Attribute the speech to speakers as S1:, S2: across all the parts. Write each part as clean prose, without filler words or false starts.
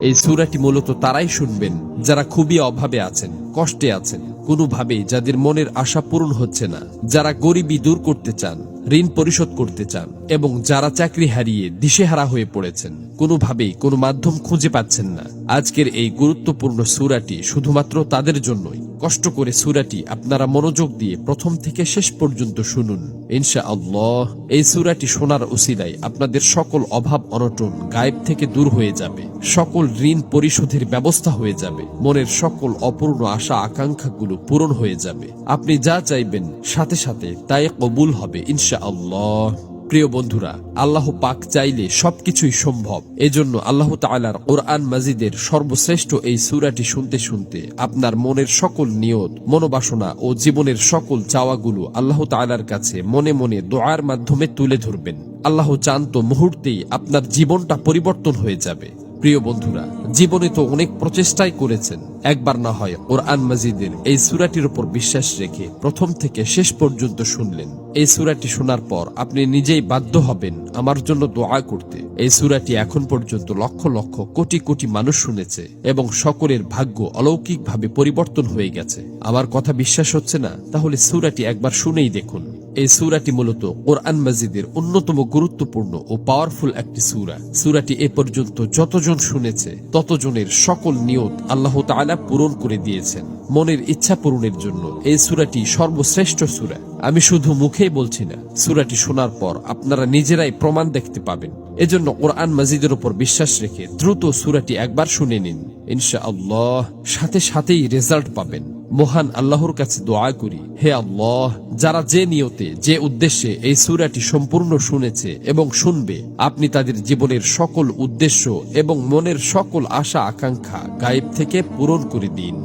S1: এই সূরাটি মূলত তারাই শুনবেন যারা খুবই অভাবে আছেন, কষ্টে আছেন, কোনোভাবেই যাদের মনের আশা পূরণ হচ্ছে না, যারা গরিবি দূর করতে চান, ঋণ পরিশোধ করতে চান, এবং যারা চাকরি হারিয়ে দিশেহারা হয়ে পড়েছেন, কোনোভাবেই কোনো মাধ্যম খুঁজে পাচ্ছেন না। আজকের এই গুরুত্বপূর্ণ সূরাটি শুধুমাত্র তাদের জন্যই। কষ্ট করে সূরাটি আপনারা মনোযোগ দিয়ে প্রথম থেকে শেষ পর্যন্ত শুনুন। ইনশাআল্লাহ এই সূরাটি শোনার উসিলায় আপনাদের সকল অভাব অনটন গায়েব থেকে দূর হয়ে যাবে, সকল ঋণ পরিশোধের ব্যবস্থা হয়ে যাবে, মনের সকল অপূর্ণ আশা আকাঙ্ক্ষাগুলো পূরণ হয়ে যাবে। আপনি যা চাইবেন সাথে সাথে তাই কবুল হবে ইনশাআল্লাহ। প্রিয় বন্ধুরা, আল্লাহ পাক চাইলে সবকিছুই সম্ভব। এজন্য আল্লাহ তাআলার কোরআন মাজিদের সর্বশ্রেষ্ঠ এই সূরাটি শুনতে শুনতে আপনার মনের সকল নিয়ত, মনোবাসনা ও জীবনের সকল চাওয়াগুলো আল্লাহ তাআলার কাছে মনে মনে দোয়ার মাধ্যমে তুলে ধরবেন। আল্লাহ চান তো মুহূর্তেই আপনার জীবনটা পরিবর্তন হয়ে যাবে। প্রিয় বন্ধুরা, জীবনে তো অনেক প্রচেষ্টাই করেছেন, একবার না হয় কোরআন মাজিদের এই সূরাটির উপর বিশ্বাস রেখে প্রথম থেকে শেষ পর্যন্ত শুনলেন। এই সূরাটি শোনার পর আপনি নিজেই বাধ্য হবেন আমার জন্য দোয়া করতে। এই সূরাটি এখন পর্যন্ত লক্ষ লক্ষ কোটি কোটি মানুষ শুনেছে এবং সকলের ভাগ্য অলৌকিকভাবে পরিবর্তন হয়ে গেছে। আমার কথা বিশ্বাস হচ্ছে না? তাহলে সূরাটি একবার শুনেই দেখুন। এই সূরাটি মূলত কোরআন মাজিদের অন্যতম গুরুত্বপূর্ণ ও পাওয়ারফুল একটি সূরা। সূরাটি এ পর্যন্ত যতজন শুনেছে ততজনের সকল নিয়ত আল্লাহ তাআলা পূরণ করে দিয়েছেন। মনের ইচ্ছা পূরণের জন্য এই সূরাটি সর্বশ্রেষ্ঠ সূরা। আমি শুধু মুখেই বলছি না, সূরাটি শোনার পর আপনারা নিজেরাই প্রমাণ দেখতে পাবেন। এজন্য কোরআন মাজিদের উপর বিশ্বাস রেখে দ্রুত সূরাটি একবার শুনে নিন। ইনশাআল্লাহ সাথে সাথেই রেজাল্ট পাবেন। মহান আল্লাহর কাছে দোয়া করি, হে আল্লাহ, যারা যে নিয়তে, যে উদ্দেশ্যে এই সূরাটি সম্পূর্ণ শুনেছে এবং শুনবে, আপনি তাদের জীবনের সকল উদ্দেশ্য এবং মনের সকল আশা আকাঙ্ক্ষা গায়েব থেকে পূরণ করে দিন।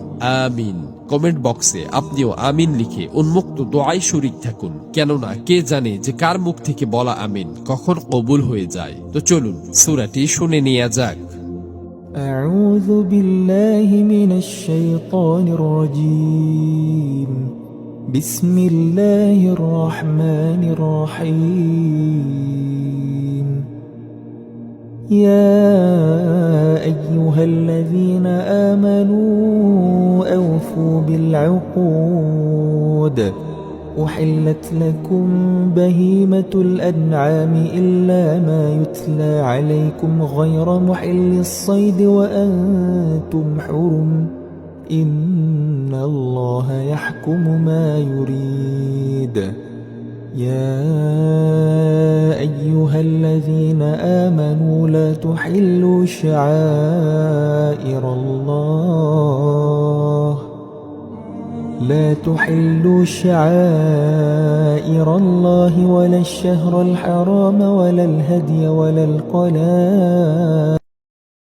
S1: আমিন। কমেন্ট বক্সে আপনিও আমিন লিখে উন্মুক্ত দোয়ায় শরীক থাকুন, কেননা কে জানে যে কার মুখ থেকে বলা আমিন কখন কবুল হয়ে যায়। তো চলুন সূরাটি শুনে নেওয়া যাক।
S2: أعوذ بالله من الشيطان الرجيم. بسم الله الرحمن الرحيم. يا أيها الذين آمنوا أوفوا بالعقود. أحلت لكم بهيمة الأنعام إلا ما يتلى عليكم غير محل الصيد وأنتم حرم. إن الله يحكم ما يريد. يا أيها الذين آمنوا لا تحلوا شعائر الله. لا تحلوا شعائر الله ولا الشهر الحرام ولا الهدي ولا القلائد